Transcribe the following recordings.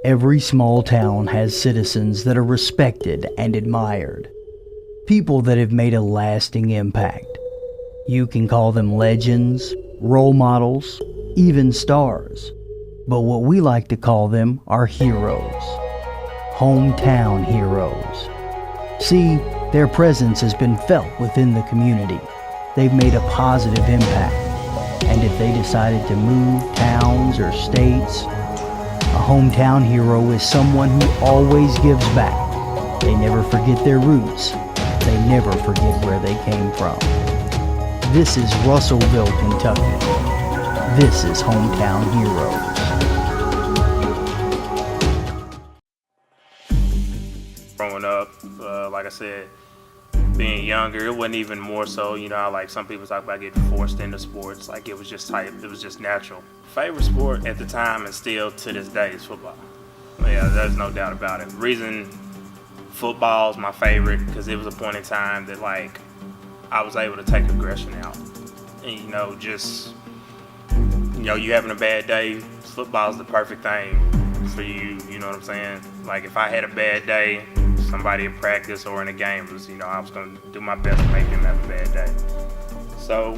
Every small town has citizens that are respected and admired. People that have made a lasting impact. You can call them legends, role models, even stars. But what we like to call them are heroes. Hometown heroes. See, their presence has been felt within the community. They've made a positive impact. And if they decided to move towns or states, a hometown hero is someone who always gives back. They never forget their roots. They never forget where they came from. This is Russellville, Kentucky. This is Hometown Heroes. Growing up, like I said, being younger, it wasn't even more so, how like some people talk about getting forced into sports, like it was just natural. Favorite sport at the time and still to this day is football. Yeah, there's no doubt about it. The reason football is my favorite, because it was a point in time that like I was able to take aggression out. And you having a bad day, football's the perfect thing for you, you know what I'm saying? Like if I had a bad day, somebody in practice or in a game was, I was gonna do my best to make them have a bad day. So,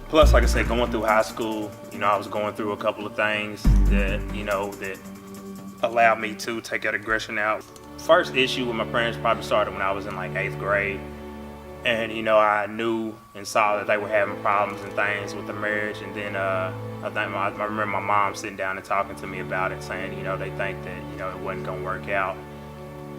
plus like I said, going through high school, I was going through a couple of things that, that allowed me to take that aggression out. First issue with my parents probably started when I was in like 8th grade. And, I knew and saw that they were having problems and things with the marriage. And then I remember my mom sitting down and talking to me about it, saying, they think that, it wasn't going to work out.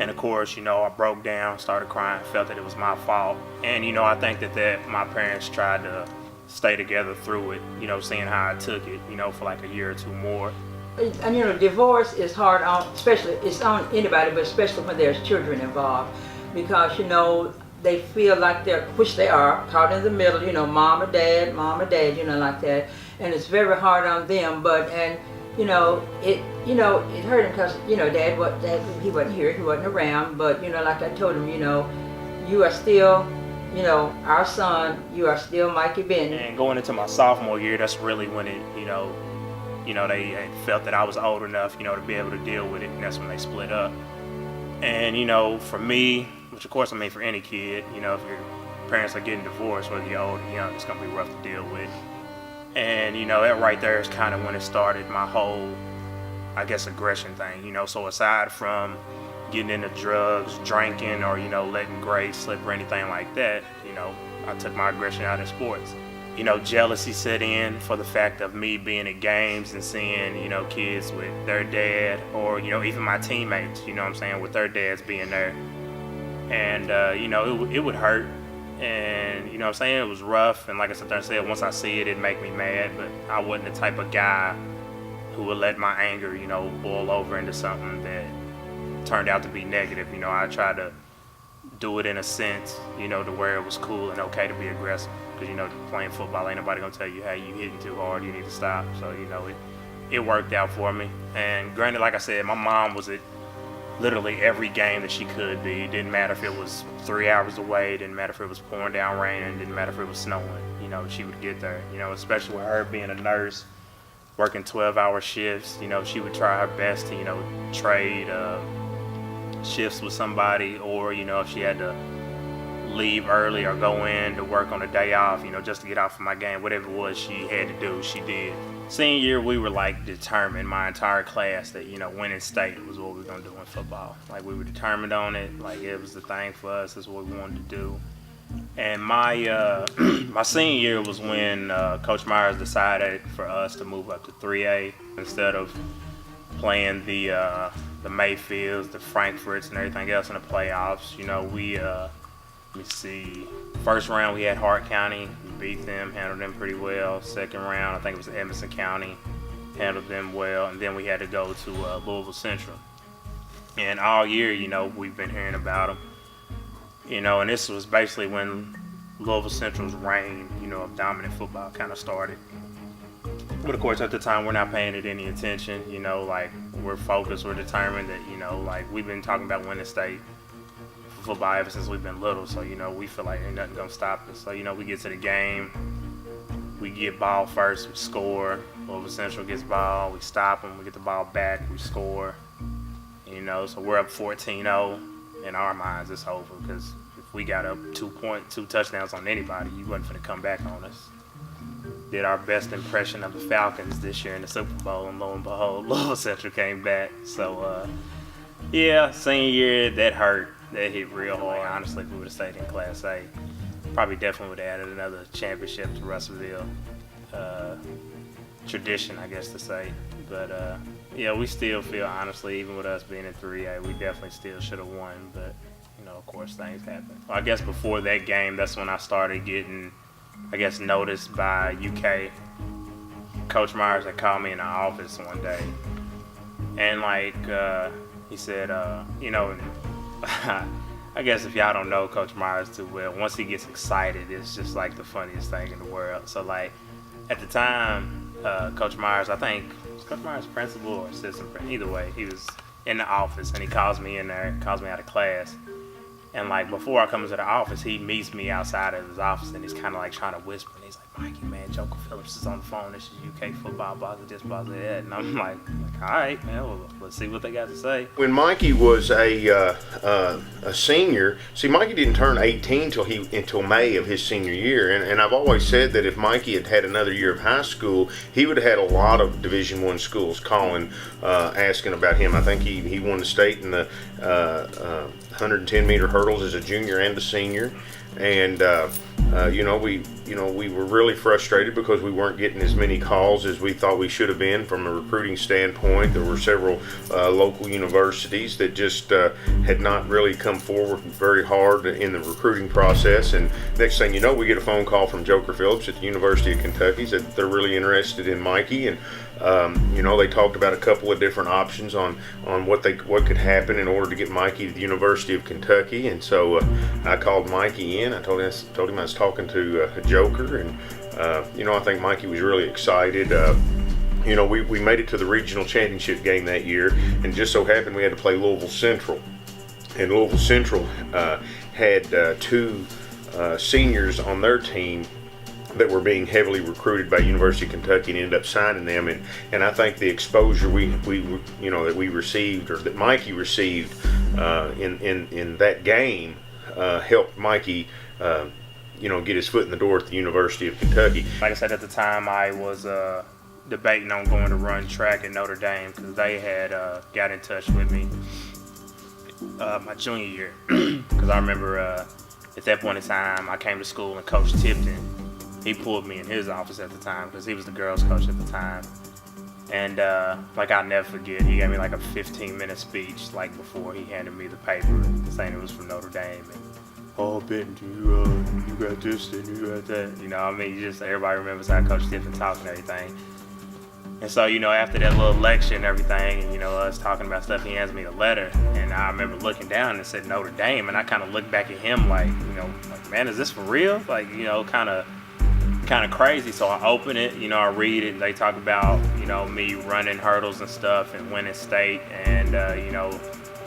And of course, I broke down, started crying, felt that it was my fault. And, I think that my parents tried to stay together through it, seeing how I took it, for like a year or two more. And divorce is hard on, especially, it's on anybody, but especially when there's children involved. Because, they feel like which they are, caught in the middle, mom or dad, like that. And it's very hard on them, it hurt him because, dad, he wasn't here, he wasn't around, but, like I told him, you are still, our son, you are still Mikie Benton. And going into my sophomore year, that's really when it, they felt that I was old enough, to be able to deal with it, and that's when they split up. And, for me, which of course for any kid, if your parents are getting divorced, whether you're old or young, it's gonna be rough to deal with. And, that right there is kind of when it started my whole, I guess, aggression thing, So aside from getting into drugs, drinking, or, letting grades slip or anything like that, I took my aggression out in sports. Jealousy set in for the fact of me being at games and seeing, kids with their dad, or, even my teammates, with their dads being there. And, it would hurt. And, it was rough. And like I said, once I see it, it'd make me mad. But I wasn't the type of guy who would let my anger, boil over into something that turned out to be negative. I tried to do it in a sense, to where it was cool and okay to be aggressive. Because, playing football, ain't nobody gonna tell you, hey, you hitting too hard, you need to stop. So, it worked out for me. And granted, like I said, my mom was at literally every game that she could be. It didn't matter if it was 3 hours away, it didn't matter if it was pouring down rain, and it didn't matter if it was snowing. She would get there. Especially with her being a nurse, working 12-hour shifts, she would try her best to, trade shifts with somebody, or, if she had to leave early or go in to work on a day off, just to get off of my game, whatever it was she had to do, she did. Senior year, we were like determined, my entire class, that, winning state was what we were gonna do in football. Like we were determined on it, like it was the thing for us, that's what we wanted to do. And my my senior year was when Coach Myers decided for us to move up to 3A instead of playing the Mayfields, the Frankfurts, and everything else in the playoffs. We let me see. First round we had Hart County, we beat them, handled them pretty well. Second round I think it was Edmonson County, handled them well, and then we had to go to Louisville Central. And all year, we've been hearing about them. And this was basically when Louisville Central's reign, of dominant football kind of started. But of course, at the time, we're not paying it any attention. Like we're focused, we're determined that, like we've been talking about winning state football ever since we've been little, so we feel like ain't nothing gonna stop us. So we get to the game, we get ball first, we score. Louisville Central gets ball, we stop them, we get the ball back, we score. So we're up 14-0. In our minds, it's over, because if we got up 2 touchdowns on anybody, you wasn't finna come back on us. Did our best impression of the Falcons this year in the Super Bowl, and lo and behold, Louisville Central came back. So, senior year, that hurt. That hit real hard. Honestly, if we would have stayed in Class A, probably definitely would have added another championship to Russellville. Tradition, I guess to say. But, we still feel, honestly, even with us being in 3A, we definitely still should have won. But, of course, things happen. Well, I guess before that game, that's when I started getting, noticed by UK. Coach Myers had called me in the office one day. And, he said, I guess if y'all don't know Coach Myers too well, once he gets excited, it's just, the funniest thing in the world. So, at the time, Coach Myers, I think, Coach Myers principal or assistant principal, either way, he was in the office, and he calls me in there, calls me out of class. And before I come into the office, he meets me outside of his office, and he's kind of trying to whisper, and he's like, Mikey, man, Joker Phillips is on the phone, this is UK football, blah, blah, this, blah, blah, that. And I'm like, all right, man, well, let's see what they got to say. When Mikey was a senior, see, Mikey didn't turn 18 until May of his senior year, and I've always said that if Mikey had had another year of high school, he would have had a lot of Division I schools calling, asking about him. I think he won the state in the 110-meter hurdles as a junior and a senior, and we were really frustrated because we weren't getting as many calls as we thought we should have been from a recruiting standpoint. There were several local universities that just had not really come forward very hard in the recruiting process, and next thing you know, we get a phone call from Joker Phillips at the University of Kentucky that they're really interested in Mikey, and they talked about a couple of different options on what could happen in order to get Mikey to the University of Kentucky. And so I called Mikey in. I told him I was talking to Joker, and I think Mikey was really excited. We made it to the regional championship game that year, and just so happened we had to play Louisville Central, and Louisville Central had 2 seniors on their team that were being heavily recruited by University of Kentucky, and ended up signing them, and I think the exposure that we received, or that Mikey received in that game helped Mikey get his foot in the door at the University of Kentucky. Like I said, at the time I was debating on going to run track at Notre Dame, because they had got in touch with me my junior year, because I remember at that point in time I came to school, and Coach Tipton, he pulled me in his office at the time, because he was the girls coach at the time. And I'll never forget, he gave me a 15-minute speech before he handed me the paper, saying it was from Notre Dame. And, oh, Benton, you got this and you got that. Just everybody remembers how Coach Tipton talked and everything. And so, after that little lecture and everything, and, us talking about stuff, he hands me the letter. And I remember looking down and it said Notre Dame, and I kind of looked back at him man, is this for real? Kind of crazy. So I open it, I read it, and they talk about, me running hurdles and stuff and winning state, and,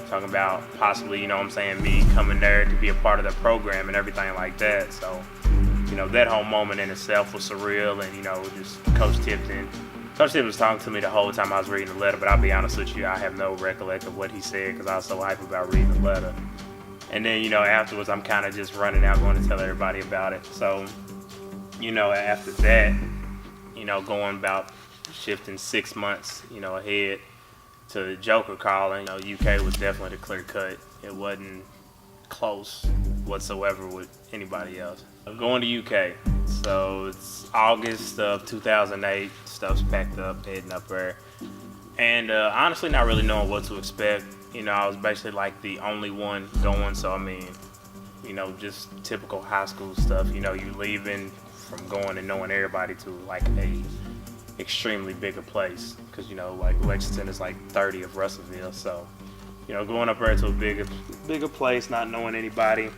talking about possibly, me coming there to be a part of the program and everything like that. So, that whole moment in itself was surreal, and, just Coach Tipton was talking to me the whole time I was reading the letter, but I'll be honest with you, I have no recollection of what he said, because I was so hyped about reading the letter. And then, afterwards, I'm kind of just running out, going to tell everybody about it. So, after that, going about shifting 6 months, ahead to Joker calling, UK was definitely the clear cut. It wasn't close whatsoever with anybody else. Going to UK, so it's August of 2008, stuff's packed up, heading up there. And honestly, not really knowing what to expect. I was basically the only one going, so just typical high school stuff. You leaving from going and knowing everybody to a extremely bigger place, because Lexington is 30 of Russellville, so going up there to a bigger place, not knowing anybody,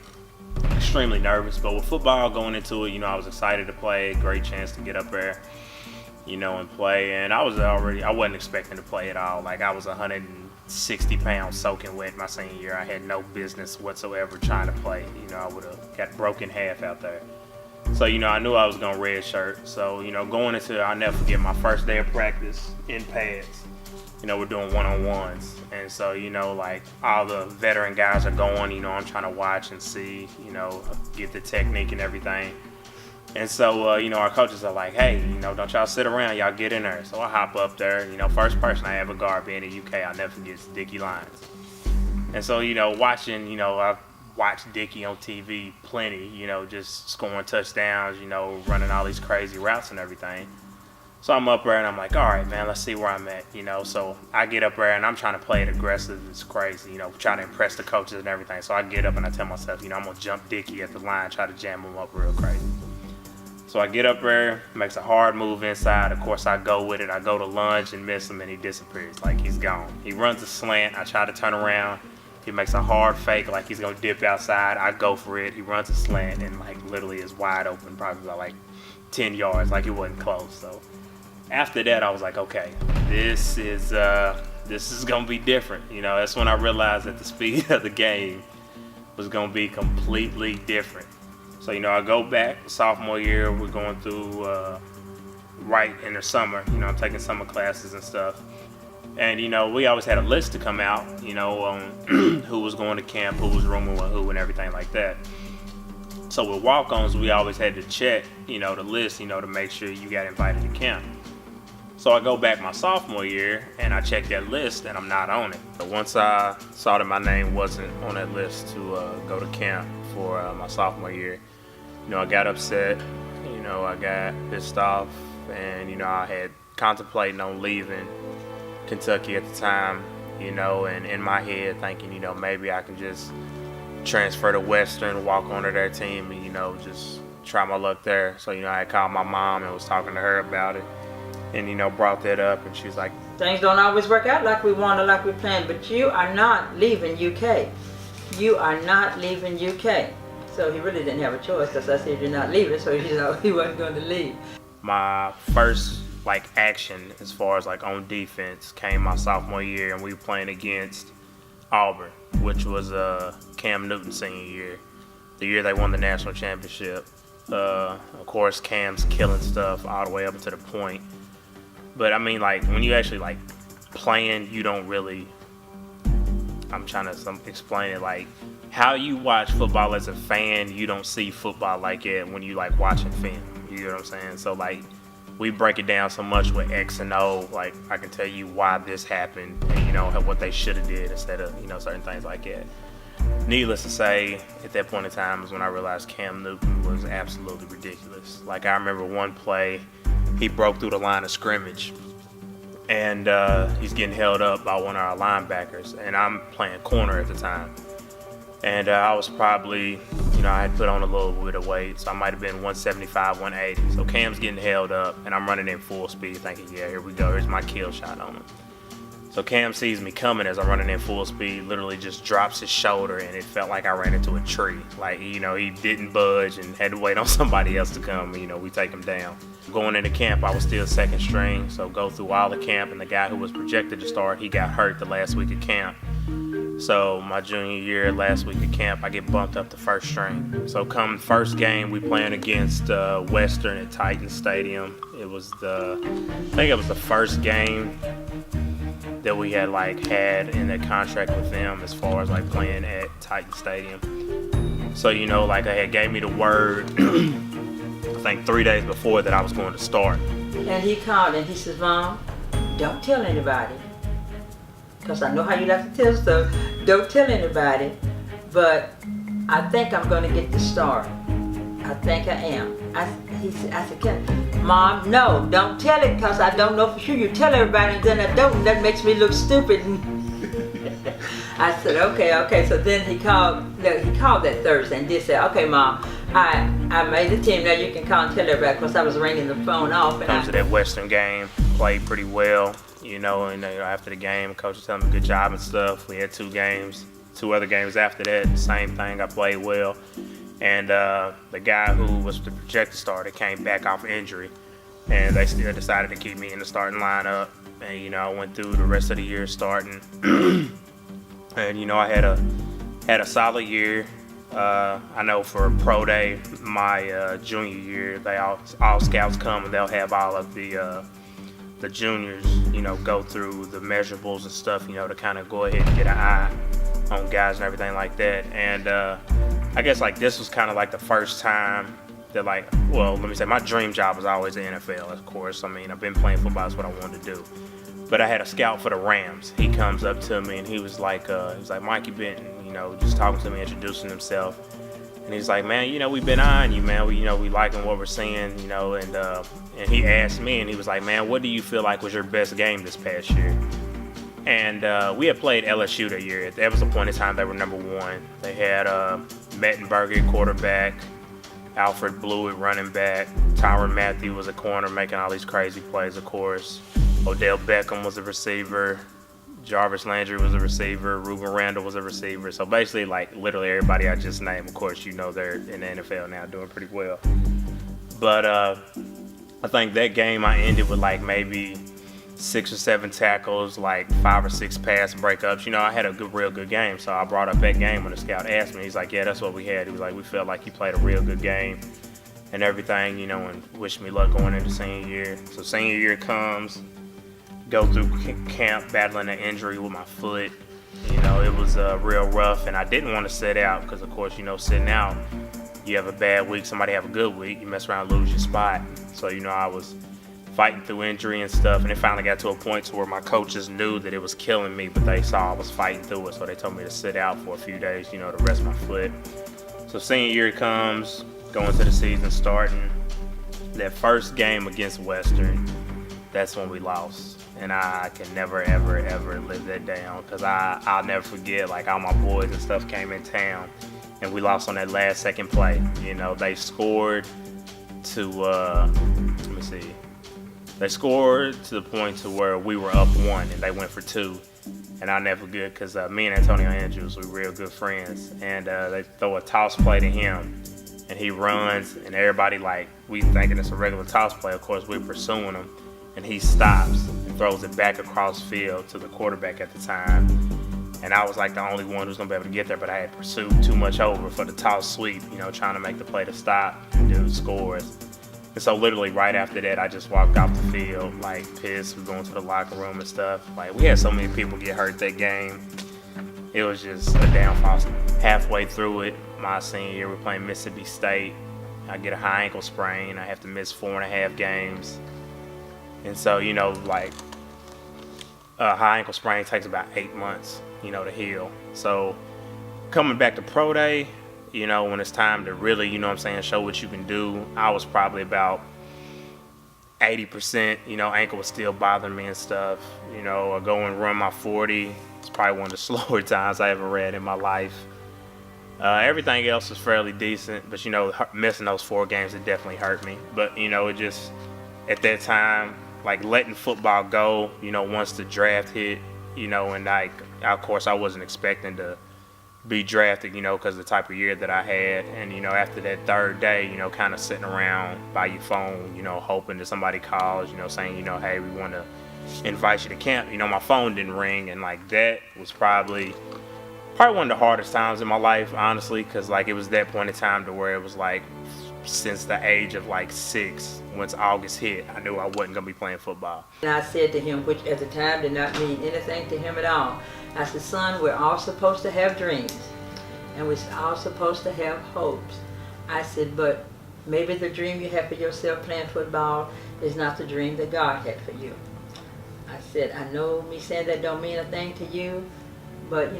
extremely nervous. But with football going into it, I was excited to play, great chance to get up there, and play. And I wasn't expecting to play at all. I was 160 pounds soaking wet my senior year. I had no business whatsoever trying to play. I would have got broken half out there. So, I knew I was going to redshirt. So, going into it, I'll never forget my first day of practice in pads. we're doing one-on-ones. And so, like all the veteran guys are going, I'm trying to watch and see, get the technique and everything. And so, our coaches are like, hey, don't y'all sit around, y'all get in there. So I hop up there. First person I ever guard being in the UK, I'll never forget, is Dickie Lyons. And so, watching, I've watched Dickie on TV plenty, just scoring touchdowns, running all these crazy routes and everything. So I'm up there and I'm like, all right, man, let's see where I'm at, So I get up there and I'm trying to play it aggressive. It's crazy, trying to impress the coaches and everything. So I get up and I tell myself, I'm going to jump Dickie at the line, try to jam him up real crazy. So I get up there, makes a hard move inside. Of course, I go with it. I go to lunge and miss him and he disappears, like he's gone. He runs a slant. I try to turn around. He makes a hard fake like he's going to dip outside. I go for it. He runs a slant and like literally is wide open, probably by like 10 yards, like it wasn't close. So after that, I was like, okay, this is going to be different. That's when I realized that the speed of the game was going to be completely different. So, I go back sophomore year, we're going through right in the summer, I'm taking summer classes and stuff. And, we always had a list to come out, on who was going to camp, who was rooming with who and everything like that. So with walk-ons, we always had to check, the list, to make sure you got invited to camp. So I go back my sophomore year and I check that list and I'm not on it. But once I saw that my name wasn't on that list to go to camp for my sophomore year, I got upset, I got pissed off, and, I had contemplating on leaving Kentucky at the time, and in my head thinking, maybe I can just transfer to Western, walk onto their team, and, just try my luck there. So, I had called my mom and was talking to her about it, and, brought that up, and she's like, things don't always work out like we want or like we planned, but you are not leaving UK. You are not leaving UK. So he really didn't have a choice because I said you're not leaving, so he wasn't going to leave. My first action as far as on defense came my sophomore year, and we were playing against Auburn, which was Cam Newton's senior year, the year they won the national championship. Of course, Cam's killing stuff all the way up to the point. But I mean, when you actually playing, you don't really. I'm trying to explain it how you watch football as a fan, you don't see football like it when you watching film. You know what I'm saying? So we break it down so much with X and O. I can tell you why this happened and what they should have did instead of certain things like that. Needless to say, at that point in time is when I realized Cam Newton was absolutely ridiculous. I remember one play, he broke through the line of scrimmage. And he's getting held up by one of our linebackers, and I'm playing corner at the time. And I was probably, I had put on a little bit of weight, so I might have been 175, 180. So Cam's getting held up, and I'm running in full speed, thinking, yeah, here we go. Here's my kill shot on him. So Cam sees me coming as I'm running in full speed, literally just drops his shoulder, and it felt like I ran into a tree. He didn't budge and had to wait on somebody else to come. We take him down. Going into camp, I was still second string, so go through all the camp, and the guy who was projected to start, he got hurt the last week of camp. So my junior year, last week of camp, I get bumped up to first string. So come first game, we playing against Western at Titan Stadium. I think it was the first game that we had had in that contract with them as far as playing at Titan Stadium. So they had gave me the word I think 3 days before that I was going to start. And he called and he says, Mom, don't tell anybody. Because I know how you like to tell stuff. Don't tell anybody. But I think I'm going to get the start. I think I am. I said, Mom, no, don't tell it because I don't know for sure. You tell everybody and then I don't, and that makes me look stupid. I said, okay. So then he called that Thursday and did say, okay, Mom, I made the team. Now you can call and tell everybody because I was ringing the phone off. Comes to that Western game, played pretty well, and after the game, coach was telling me good job and stuff. We had 2 other games after that, same thing, I played well. And the guy who was the projected starter came back off injury, and they still decided to keep me in the starting lineup. And I went through the rest of the year starting, and I had a solid year. I know for pro day, my junior year, all scouts come and they'll have all of the the juniors, go through the measurables and stuff, to kind of go ahead and get an eye on guys and everything like that. And I guess like this was kind of like the first time that let me say, my dream job was always the NFL, of course. I mean, I've been playing football, that's what I wanted to do. But I had a scout for the Rams. He comes up to me and he was like Mikie Benton, just talking to me, introducing himself. And he's like, man, we've been eyeing you, man. We liking what we're seeing, and he asked me, and he was like, man, what do you feel like was your best game this past year? And we had played LSU that year. That was the point in time they were number one. They had Mettenberger at quarterback, Alfred Blewett running back, Tyrann Mathieu was a corner making all these crazy plays, of course. Odell Beckham was a receiver. Jarvis Landry was a receiver. Ruben Randall was a receiver. So basically, literally everybody I just named, of course, they're in the NFL now doing pretty well. But I think that game I ended with maybe 6 or 7 tackles, 5 or 6 pass breakups. I had a real good game. So I brought up that game when the scout asked me. He's like, yeah, that's what we had. He was like, we felt like you played a real good game and everything, and wished me luck going into senior year. So senior year comes. Go through camp battling an injury with my foot. It was real rough, and I didn't want to sit out because, of course, sitting out, you have a bad week, somebody have a good week, you mess around and lose your spot. So, I was fighting through injury and stuff, and it finally got to a point to where my coaches knew that it was killing me, but they saw I was fighting through it, so they told me to sit out for a few days, to rest my foot. So senior year comes, going to the season starting. That first game against Western, that's when we lost. And I can never, ever, ever live that down because I'll never forget, all my boys and stuff came in town and we lost on that last second play. They scored to, they scored to the point to where we were up 1 and they went for 2. And I'll never forget because me and Antonio Andrews were real good friends. And they throw a toss play to him and he runs and everybody we thinking it's a regular toss play. Of course, we're pursuing him. And he stops and throws it back across field to the quarterback at the time. And I was the only one who's going to be able to get there, but I had pursued too much over for the toss sweep, trying to make the play to stop and dude scores. And so literally right after that, I just walked off the field, pissed. We going to the locker room and stuff. We had so many people get hurt that game. It was just a downfall. Halfway through it, my senior year, we're playing Mississippi State. I get a high ankle sprain. I have to miss 4.5 games. And so, a high ankle sprain takes about 8 months, to heal. So coming back to pro day, when it's time to really, show what you can do, I was probably about 80%, ankle was still bothering me and stuff. I go and run my 40. It's probably one of the slower times I ever ran in my life. Everything else was fairly decent, but, missing those 4 games, it definitely hurt me. But, it just, at that time, letting football go, once the draft hit, and of course I wasn't expecting to be drafted, because of the type of year that I had. And, after that third day, kind of sitting around by your phone, hoping that somebody calls, saying, hey, we want to invite you to camp. My phone didn't ring, and that was probably one of the hardest times in my life, honestly, because it was that point in time to where it was since the age of 6, once August hit, I knew I wasn't going to be playing football. And I said to him, which at the time did not mean anything to him at all, I said, son, we're all supposed to have dreams and we're all supposed to have hopes. I said, but maybe the dream you have for yourself playing football is not the dream that God had for you. I said, I know me saying that don't mean a thing to you, but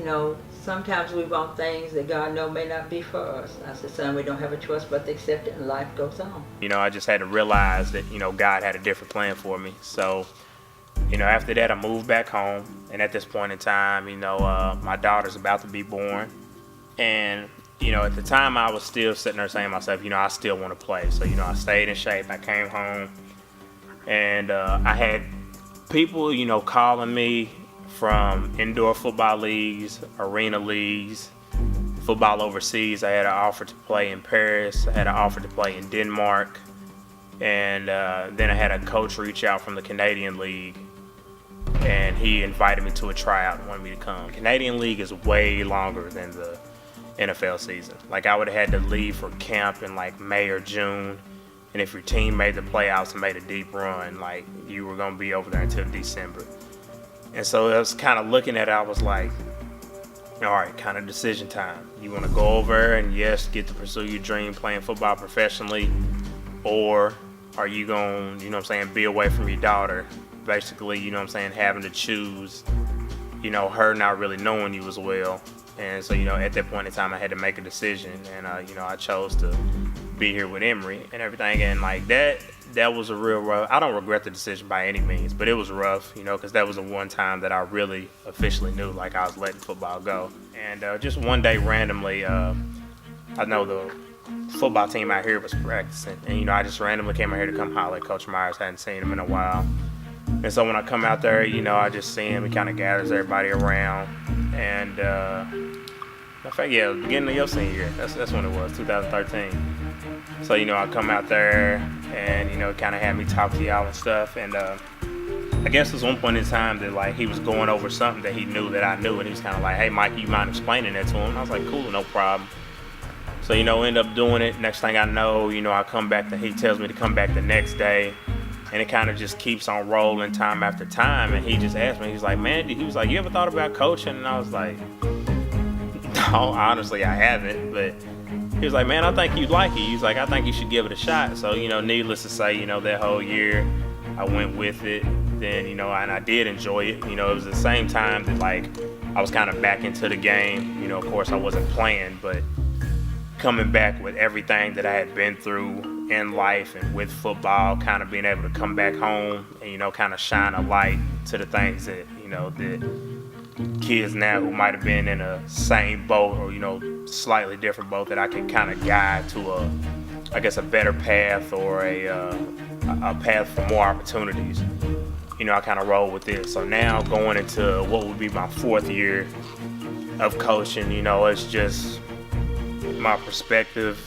sometimes we want things that God knows may not be for us. I said, son, we don't have a choice but to accept it, and life goes on. I just had to realize that, God had a different plan for me. So, after that, I moved back home. And at this point in time, my daughter's about to be born. And, at the time, I was still sitting there saying to myself, I still want to play. So, I stayed in shape. I came home. And I had people, calling me from indoor football leagues, arena leagues, football overseas. I had an offer to play in Paris. I had an offer to play in Denmark. And then I had a coach reach out from the Canadian League, and he invited me to a tryout and wanted me to come. Canadian League is way longer than the NFL season. I would have had to leave for camp in May or June, And if your team made the playoffs and made a deep run, like, you were going to be over there until December. And so I was kind of looking at it, I was like, all right, kind of decision time. You want to go over and, yes, get to pursue your dream playing football professionally, or are you going, be away from your daughter, basically, having to choose, her not really knowing you as well. And so, at that point in time, I had to make a decision, and, I chose to be here with Emory and everything. And like that was a real rough. I don't regret the decision by any means, but it was rough, because that was the one time that I really officially knew like I was letting football go. And just one day randomly, I know the football team out here was practicing, and I just randomly came out here to come holler at Coach Myers. Hadn't seen him in a while. And so when I come out there, I just see him. He kind of gathers everybody around. And in fact, yeah, beginning of your senior year. That's when it was, 2013. So, I come out there and, kind of had me talk to y'all and stuff. And I guess there's one point in time that, like, he was going over something that he knew that I knew. And he was kind of like, hey, Mike, you mind explaining that to him? And I was like, cool, no problem. So, end up doing it. Next thing I know, I come back. He tells me to come back the next day. And it kind of just keeps on rolling time after time. And he just asked me, he's like, man, he was like, you ever thought about coaching? And I was like, no, honestly, I haven't. But he was like, man, I think you'd like it. He's like, I think you should give it a shot. So, needless to say, that whole year I went with it. Then, and I did enjoy it. It was the same time that, like, I was kind of back into the game. Of course, I wasn't playing, but coming back with everything that I had been through in life and with football, kind of being able to come back home and, kind of shine a light to the things that, that kids now who might have been in a same boat or, slightly different boat, that I can kind of guide to a better path or a path for more opportunities. I kind of roll with this. So now going into what would be my 4th year of coaching, it's just my perspective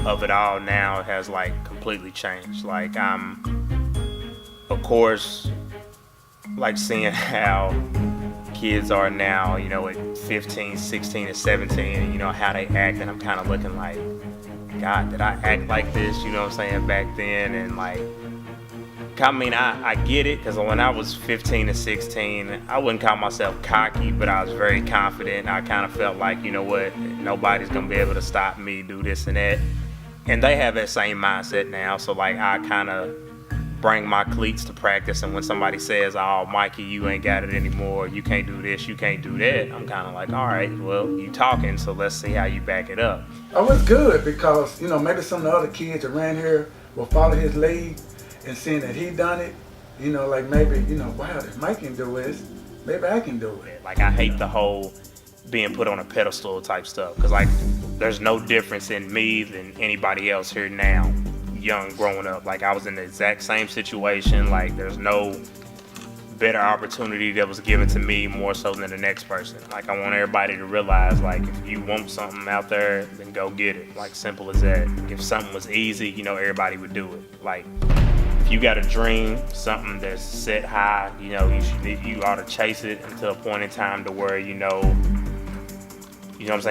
of it all now has like completely changed. Like, I'm, of course, like seeing how kids are now, at 15, 16, and 17, and how they act, and I'm kind of looking like, God, did I act like this, back then? And like, I mean, I get it, because when I was 15 and 16, I wouldn't call myself cocky, but I was very confident. I kind of felt like, what, nobody's going to be able to stop me, do this and that. And they have that same mindset now. So, like, I kind of bring my cleats to practice, and when somebody says, oh, Mikey, you ain't got it anymore, you can't do this, you can't do that, I'm kind of like, all right, well, you talking, so let's see how you back it up. Oh, it's good, because, maybe some of the other kids around here will follow his lead, and seeing that he done it, like maybe, wow, if Mike can do this, maybe I can do it. Like, I hate the whole being put on a pedestal type stuff, because, like, there's no difference in me than anybody else here now, young, growing up. Like, I was in the exact same situation. Like, there's no better opportunity that was given to me more so than the next person. Like, I want everybody to realize, like, if you want something out there, then go get it. Like, simple as that. If something was easy, everybody would do it. Like, if you got a dream, something that's set high, you ought to chase it until a point in time to where,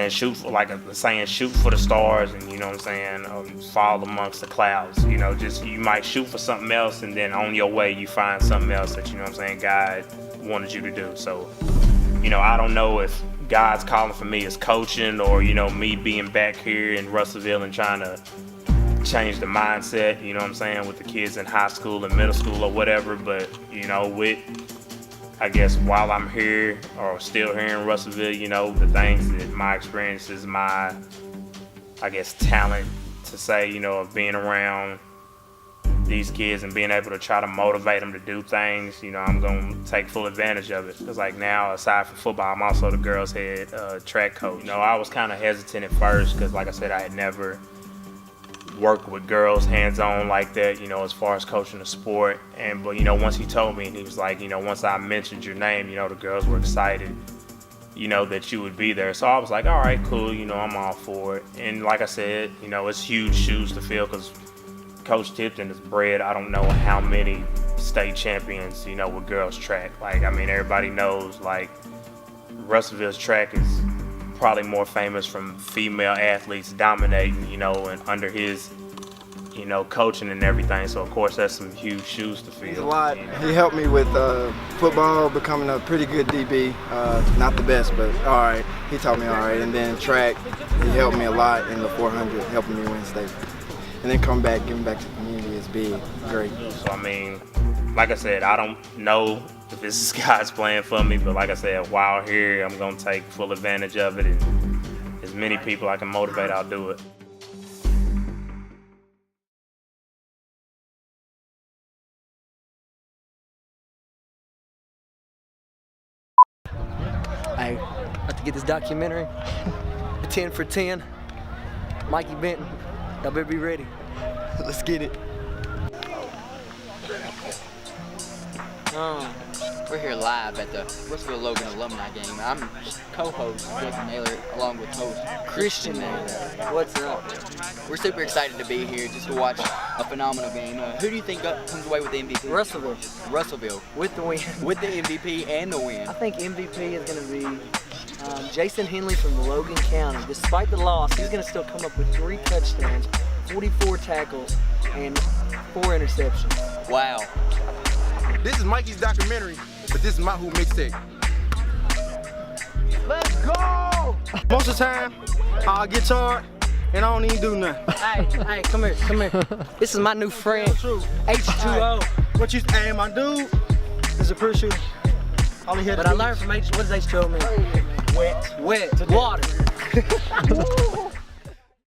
shoot for, like the saying, shoot for the stars, and fall amongst the clouds. You might shoot for something else, and then on your way you find something else that, God wanted you to do. So, I don't know if God's calling for me as coaching, or, me being back here in Russellville and trying to change the mindset, with the kids in high school and middle school or whatever. But, I guess while I'm here, or still here in Russellville, the things that my experiences, my, talent to say, of being around these kids and being able to try to motivate them to do things, I'm going to take full advantage of it. Because, like, now, aside from football, I'm also the girls' head track coach. I was kind of hesitant at first because, like I said, I had never worked with girls hands-on like that, as far as coaching the sport. But once he told me, and he was like, once I mentioned your name, the girls were excited, that you would be there. So I was like, all right, cool, I'm all for it. And like I said, it's huge shoes to fill, because Coach Tipton is bred, I don't know how many state champions, with girls track. Like, everybody knows, like, Russellville's track is probably more famous from female athletes dominating, and under his, you know, coaching and everything. So of course that's some huge shoes to fill. A lot. He helped me with football, becoming a pretty good DB. Not the best, but all right. He taught me all right. And then track, he helped me a lot in the 400, helping me win state. And then come back, giving back to the community is big, great. So I mean, like I said, I don't know if this is God's plan for me, but like I said, while here, I'm gonna take full advantage of it, and as many people I can motivate, I'll do it. Hey, about to get this documentary. 10 for 10. Mikie Benton. Y'all better be ready. Let's get it. We're here live at the Russellville Logan alumni game. I'm co-host Jason Naylor along with host Christian Naylor. What's up? We're super excited to be here just to watch a phenomenal game. Who do you think comes away with the MVP? Russellville. Russellville. With the win. With the MVP and the win. I think MVP is going to be Jason Henley from Logan County. Despite the loss, he's going to still come up with 3 touchdowns, 44 tackles, and 4 interceptions. Wow. This is Mikey's documentary, but this is my Hoop mixtape. Let's go! Most of the time, I get tired and I don't even do nothing. Hey, come here. This is my new friend, H2O. What you saying, my dude? Is a pretty shooter. All he had But to I do learned from H. What does H2O mean? wet. Wet. Water.